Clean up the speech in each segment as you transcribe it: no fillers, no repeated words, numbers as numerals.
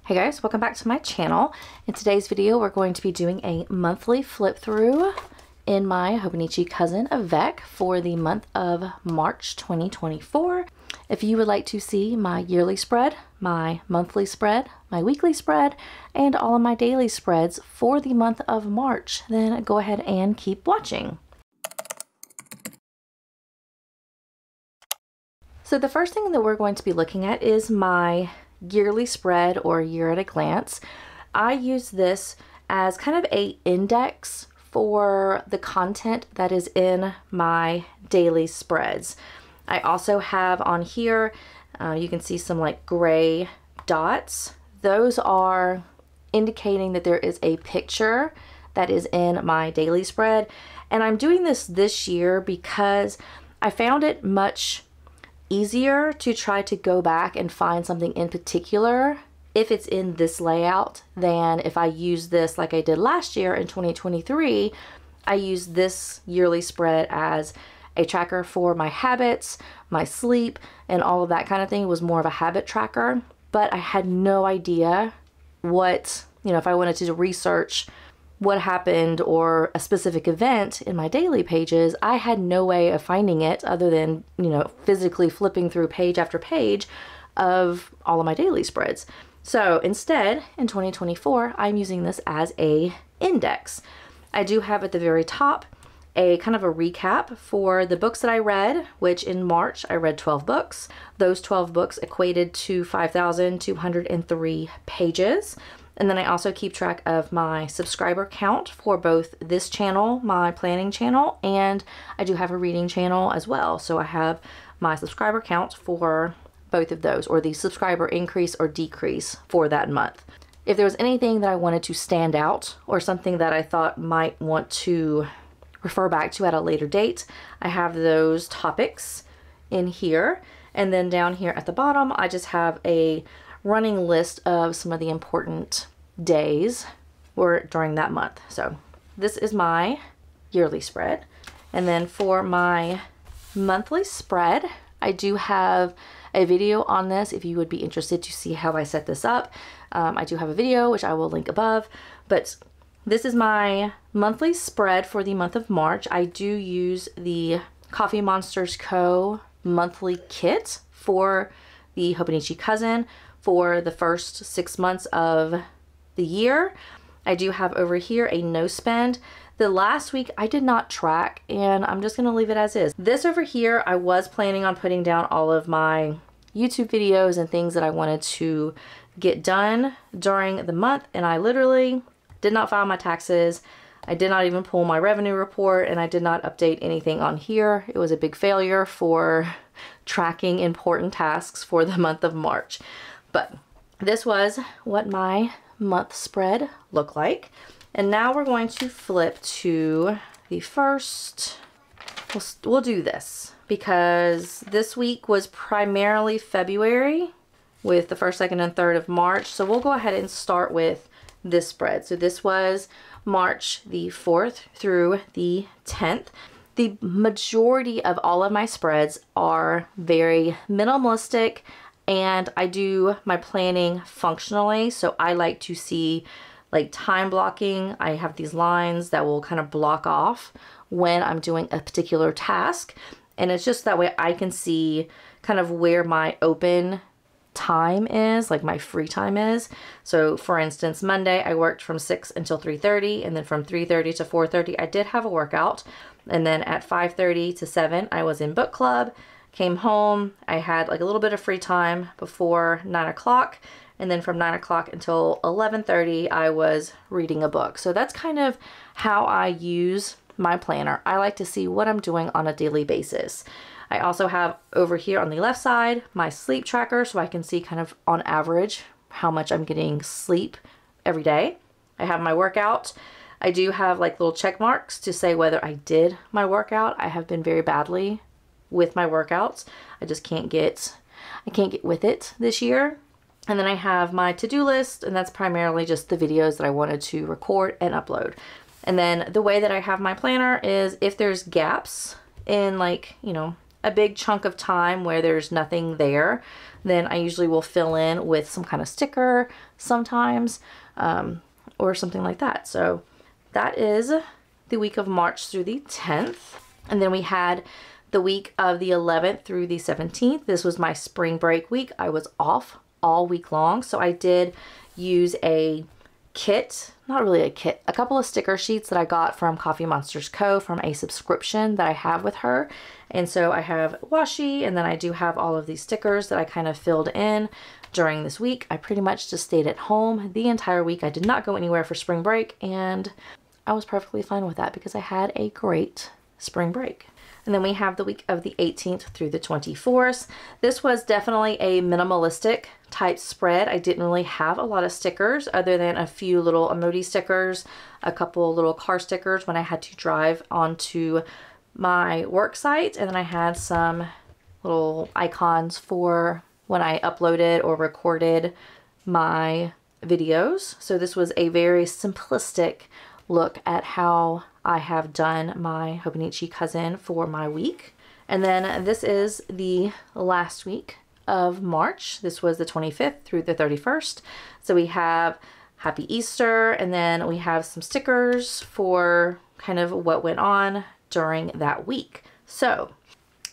Hey guys, welcome back to my channel. In today's video, we're going to be doing a monthly flip through in my Hobonichi Cousin Avec for the month of March 2024. If you would like to see my yearly spread, my monthly spread, my weekly spread, and all of my daily spreads for the month of March, then go ahead and keep watching. So the first thing that we're going to be looking at is my yearly spread or year at a glance. I use this as kind of a index for the content that is in my daily spreads. I also have on here, you can see some like gray dots. Those are indicating that there is a picture that is in my daily spread. And I'm doing this year because I found it much easier to try to go back and find something in particular if it's in this layout than if I use this like I did last year in 2023. I used this yearly spread as a tracker for my habits, my sleep, and all of that kind of thing. It was more of a habit tracker, but I had no idea what, if I wanted to research what happened or a specific event in my daily pages, I had no way of finding it other than, physically flipping through page after page of all of my daily spreads. So instead, in 2024, I'm using this as a index. I do have at the very top a kind of a recap for the books that I read, which in March I read 12 books. Those 12 books equated to 5,203 pages. And then I also keep track of my subscriber count for both this channel, my planning channel, and I do have a reading channel as well. So I have my subscriber count for both of those, or the subscriber increase or decrease for that month. If there was anything that I wanted to stand out or something that I thought might want to refer back to at a later date, I have those topics in here. And then down here at the bottom, I just have a running list of some of the important days or during that month. So this is my yearly spread. And then for my monthly spread, I do have a video on this if you would be interested to see how I set this up. I do have a video which I will link above, but this is my monthly spread for the month of March. I do use the Coffee Monsters Co. monthly kit for the Hobonichi Cousin for the first 6 months of the year. I do have over here a no spend. The last week I did not track, and I'm just gonna leave it as is. This over here, I was planning on putting down all of my YouTube videos and things that I wanted to get done during the month, and I literally did not file my taxes. I did not even pull my revenue report, and I did not update anything on here. It was a big failure for tracking important tasks for the month of March. But this was what my month spread looked like. And now we're going to flip to the first. We'll do this because this week was primarily February with the 1st, 2nd, and 3rd of March. So we'll go ahead and start with this spread. So this was March the 4th through the 10th. The majority of all of my spreads are very minimalistic, and I do my planning functionally. So I like to see like time blocking. I have these lines that will kind of block off when I'm doing a particular task. And it's just that way I can see kind of where my open time is, like my free time is. So for instance, Monday I worked from 6 until 3:30, and then from 3:30 to 4:30 I did have a workout. And then at 5:30 to 7 I was in book club. Came home, I had like a little bit of free time before 9 o'clock, and then from 9 o'clock until 11:30 I was reading a book. So that's kind of how I use my planner. I like to see what I'm doing on a daily basis. I also have over here on the left side my sleep tracker, so I can see kind of on average how much I'm getting sleep every day. I have my workout. I do have like little check marks to say whether I did my workout. I have been very badly with my workouts. I just can't get with it this year. And then I have my to-do list, and that's primarily just the videos that I wanted to record and upload. And then the way that I have my planner is if there's gaps in like, a big chunk of time where there's nothing there, then I usually will fill in with some kind of sticker sometimes, or something like that. So that is the week of March through the 10th. And then we had the week of the 11th through the 17th. This was my spring break week. I was off all week long. So I did use a kit, not really a kit, a couple of sticker sheets that I got from Coffee Monsters Co. from a subscription that I have with her. And so I have washi, and then I do have all of these stickers that I kind of filled in during this week. I pretty much just stayed at home the entire week. I did not go anywhere for spring break, and I was perfectly fine with that because I had a great spring break. And then we have the week of the 18th through the 24th. This was definitely a minimalistic type spread. I didn't really have a lot of stickers other than a few little emoji stickers, a couple little car stickers when I had to drive onto my work site, and then I had some little icons for when I uploaded or recorded my videos. So this was a very simplistic look at how I have done my Hobonichi Cousin for my week. And then this is the last week of March. This was the 25th through the 31st. So we have Happy Easter, and then we have some stickers for kind of what went on during that week. So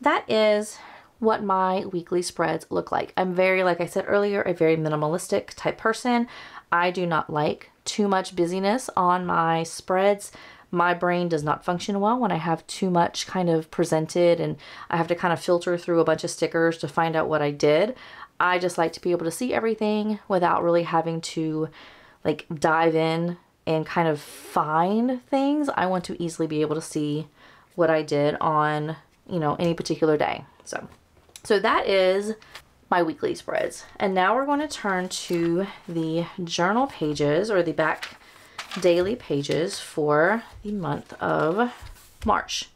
that is what my weekly spreads look like. I'm very, like I said earlier, a very minimalistic type person. I do not like too much busyness on my spreads. My brain does not function well when I have too much kind of presented and I have to kind of filter through a bunch of stickers to find out what I did. I just like to be able to see everything without really having to like dive in and kind of find things. I want to easily be able to see what I did on, you know, any particular day. So that is my weekly spreads. And now we're going to turn to the journal pages, or the back daily pages for the month of March.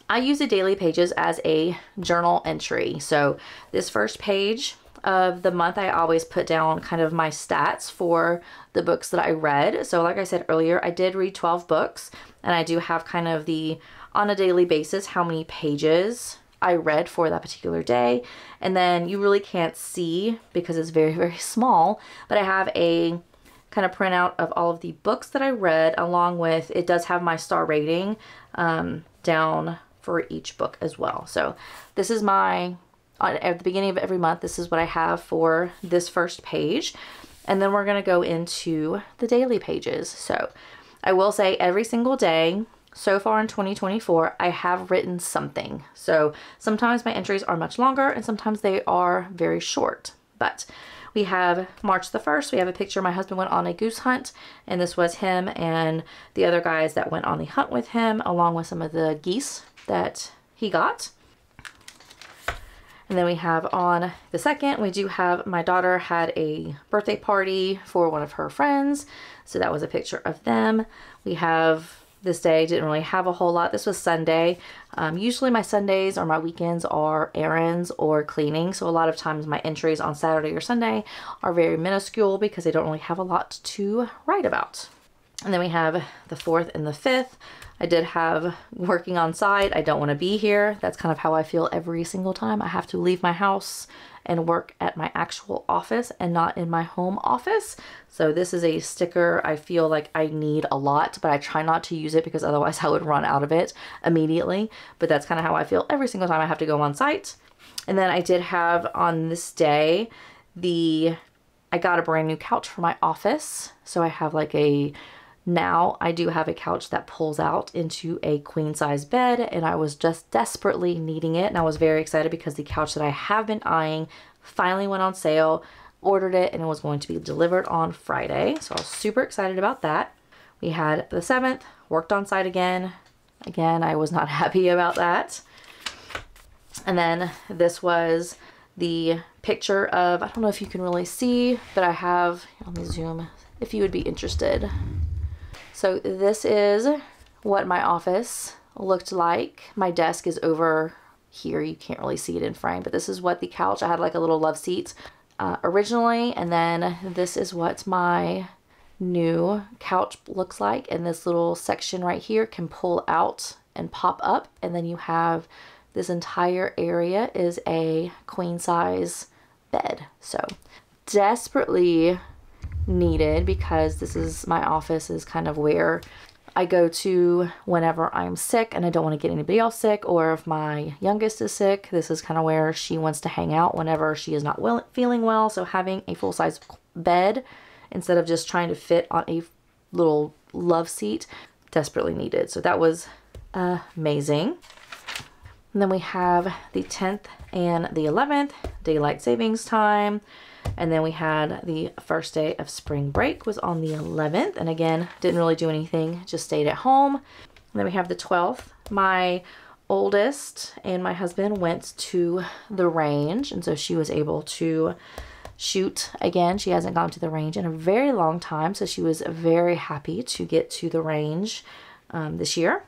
I use the daily pages as a journal entry. So this first page of the month, I always put down kind of my stats for the books that I read. So like I said earlier, I did read 12 books, and I do have kind of the, on a daily basis, how many pages I read for that particular day. And then you really can't see because it's very, very small, but I have a kind of printout of all of the books that I read, along with, it does have my star rating down for each book as well. So this is my, at the beginning of every month, this is what I have for this first page. And then we're going to go into the daily pages. So I will say every single day so far in 2024, I have written something. So sometimes my entries are much longer and sometimes they are very short. But we have March the 1st, we have a picture. My husband went on a goose hunt, and this was him and the other guys that went on the hunt with him, along with some of the geese that he got. And then we have on the 2nd, we do have my daughter had a birthday party for one of her friends. So that was a picture of them. We have this day, didn't really have a whole lot. This was Sunday. Usually my Sundays or my weekends are errands or cleaning. So a lot of times my entries on Saturday or Sunday are very minuscule because they don't really have a lot to write about. And then we have the 4th and the 5th. I did have working on site. I don't want to be here. That's kind of how I feel every single time I have to leave my house and work at my actual office and not in my home office. So this is a sticker I feel like I need a lot, but I try not to use it because otherwise I would run out of it immediately. But that's kind of how I feel every single time I have to go on site. And then I did have on this day, I got a brand new couch for my office. So I have like now I do have a couch that pulls out into a queen size bed, and I was just desperately needing it. And I was very excited because the couch that I have been eyeing finally went on sale, ordered it, and it was going to be delivered on Friday. So I was super excited about that. We had the 7th, worked on site again. Again, I was not happy about that. And then this was the picture of, I don't know if you can really see, but I have, let me zoom if you would be interested. So this is what my office looked like. My desk is over here. You can't really see it in frame, but this is what the couch, I had like a little love seat originally. And then this is what my new couch looks like. And this little section right here can pull out and pop up. And then you have this entire area is a queen size bed. So desperately needed, because this is my office, is kind of where I go to whenever I'm sick and I don't want to get anybody else sick, or if my youngest is sick, this is kind of where she wants to hang out whenever she is not feeling well. So having a full-size bed instead of just trying to fit on a little love seat, desperately needed. So that was amazing. And then we have the 10th and the 11th, daylight savings time. And then we had the first day of spring break was on the 11th. And again, didn't really do anything, just stayed at home. And then we have the 12th. My oldest and my husband went to the range, and so she was able to shoot again. She hasn't gone to the range in a very long time, so she was very happy to get to the range this year.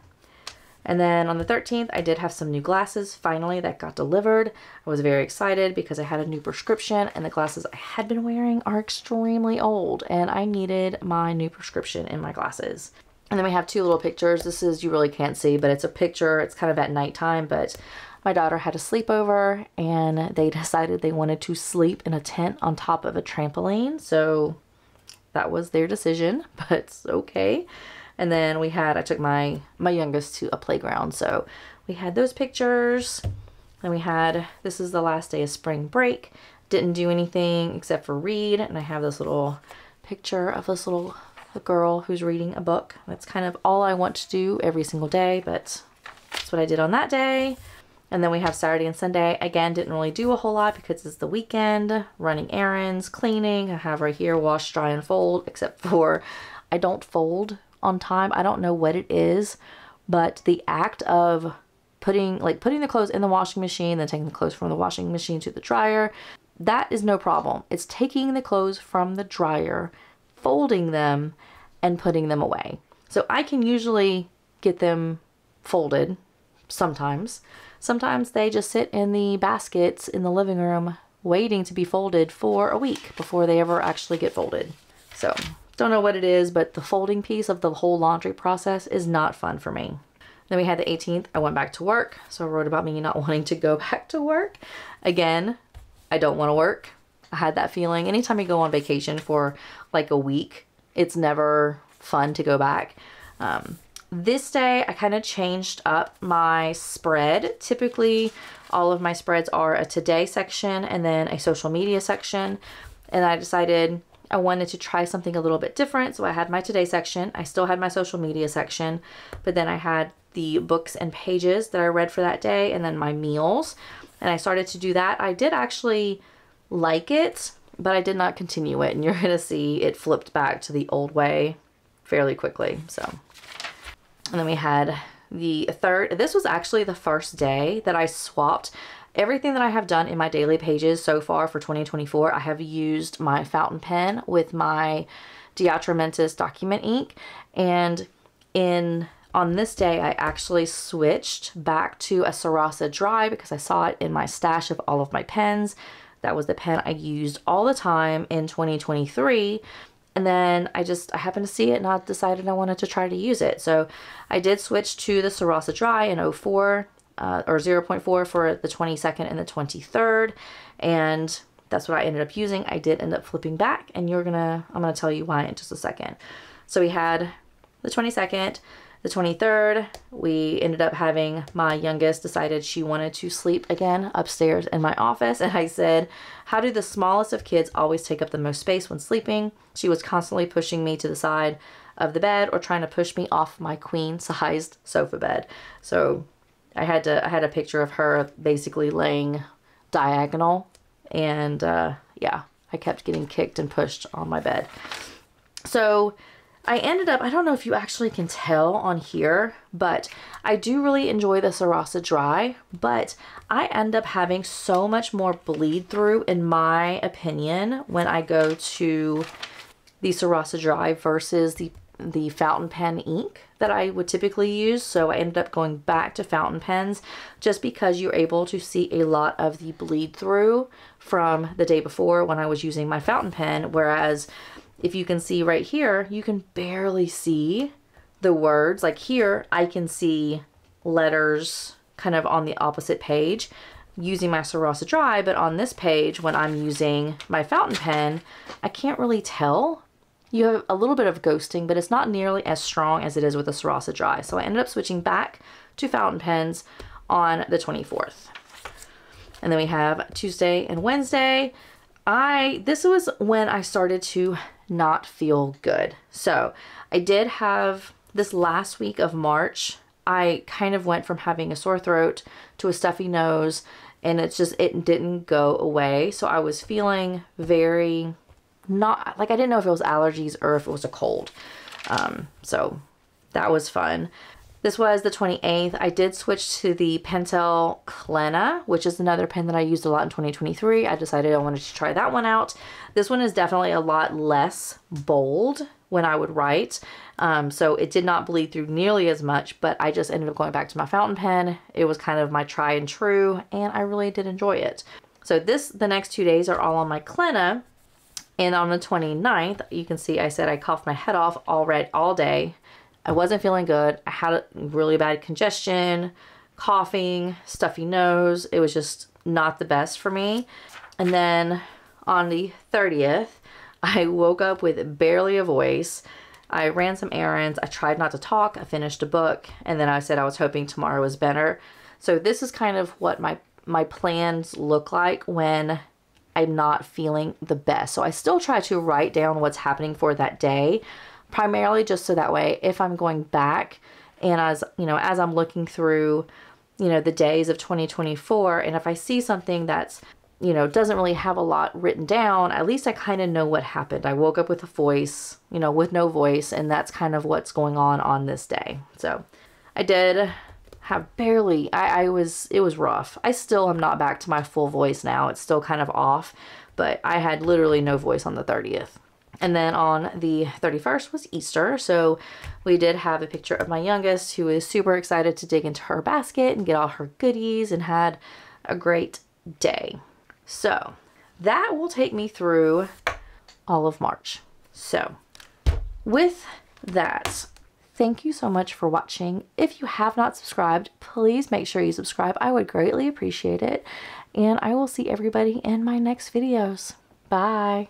And then on the 13th, I did have some new glasses finally that got delivered. I was very excited because I had a new prescription, and the glasses I had been wearing are extremely old, and I needed my new prescription in my glasses. And then we have two little pictures. This is, you really can't see, but it's a picture. It's kind of at nighttime, but my daughter had a sleepover and they decided they wanted to sleep in a tent on top of a trampoline. So that was their decision, but it's okay. And then we had, I took my youngest to a playground. So we had those pictures. Then we had, this is the last day of spring break. Didn't do anything except for read. And I have this little picture of this little girl who's reading a book. That's kind of all I want to do every single day, but that's what I did on that day. And then we have Saturday and Sunday. Again, didn't really do a whole lot because it's the weekend, running errands, cleaning. I have right here, wash, dry, and fold, except for I don't fold on time. I don't know what it is, but the act of putting the clothes in the washing machine, then taking the clothes from the washing machine to the dryer, that is no problem. It's taking the clothes from the dryer, folding them, and putting them away. So I can usually get them folded sometimes. Sometimes they just sit in the baskets in the living room waiting to be folded for a week before they ever actually get folded. So don't know what it is, but the folding piece of the whole laundry process is not fun for me. Then we had the 18th. I went back to work. So I wrote about me not wanting to go back to work. Again, I don't want to work. I had that feeling. Anytime you go on vacation for like a week, it's never fun to go back. This day, I kind of changed up my spread. Typically, all of my spreads are a today section and then a social media section. And I decided I wanted to try something a little bit different. So I had my today section. I still had my social media section, but then I had the books and pages that I read for that day, and then my meals. And I started to do that. I did actually like it, but I did not continue it. And you're going to see it flipped back to the old way fairly quickly. So, and then we had the third. This was actually the first day that I swapped everything that I have done in my daily pages so far for 2024. I have used my fountain pen with my Diatramentis document ink, and on this day I actually switched back to a Sarasa Dry because I saw it in my stash of all of my pens. That was the pen I used all the time in 2023. And then I happened to see it and I decided I wanted to try to use it. So I did switch to the Sarasa Dry in 04 or 0.4 for the 22nd and the 23rd. And that's what I ended up using. I did end up flipping back, and I'm gonna tell you why in just a second. So we had the 22nd, the 23rd, we ended up having my youngest decided she wanted to sleep again upstairs in my office. And I said, how do the smallest of kids always take up the most space when sleeping? She was constantly pushing me to the side of the bed or trying to push me off my queen-sized sofa bed. So I had a picture of her basically laying diagonal, and yeah, I kept getting kicked and pushed on my bed. So I ended up, I don't know if you actually can tell on here, but I do really enjoy the Sarasa Dry, but I end up having so much more bleed through, in my opinion, when I go to the Sarasa Dry versus the fountain pen ink that I would typically use. So I ended up going back to fountain pens just because you're able to see a lot of the bleed through from the day before when I was using my fountain pen, whereas if you can see right here, you can barely see the words. Like here, I can see letters kind of on the opposite page using my Sarasa Dry, but on this page when I'm using my fountain pen, I can't really tell. You have a little bit of ghosting, but it's not nearly as strong as it is with the Sarasa Dry. So I ended up switching back to fountain pens on the 24th. And then we have Tuesday and Wednesday. This was when I started to not feel good. So I did have this last week of March. I kind of went from having a sore throat to a stuffy nose, and it didn't go away. So I was feeling very not like, I didn't know if it was allergies or if it was a cold. So that was fun. This was the 28th. I did switch to the Pentel Clena, which is another pen that I used a lot in 2023. I decided I wanted to try that one out. This one is definitely a lot less bold when I would write. So it did not bleed through nearly as much, but I just ended up going back to my fountain pen. It was kind of my try and true, and I really did enjoy it. So the next 2 days are all on my Clena. And on the 29th, you can see I said I coughed my head off all day. I wasn't feeling good. I had a really bad congestion, coughing, stuffy nose. It was just not the best for me. And then on the 30th, I woke up with barely a voice. I ran some errands. I tried not to talk. I finished a book. And then I said I was hoping tomorrow was better. So this is kind of what my plans look like when I'm not feeling the best. So I still try to write down what's happening for that day, primarily just so that way if I'm going back and as I'm looking through, the days of 2024, and if I see something that's, doesn't really have a lot written down, at least I kind of know what happened. I woke up with a voice, with no voice, and that's kind of what's going on this day. So I did have barely, it was rough. I still am not back to my full voice now. It's still kind of off, but I had literally no voice on the 30th. And then on the 31st was Easter. So we did have a picture of my youngest who is super excited to dig into her basket and get all her goodies and had a great day. So that will take me through all of March. So with that, thank you so much for watching. If you have not subscribed, please make sure you subscribe. I would greatly appreciate it. And I will see everybody in my next videos. Bye.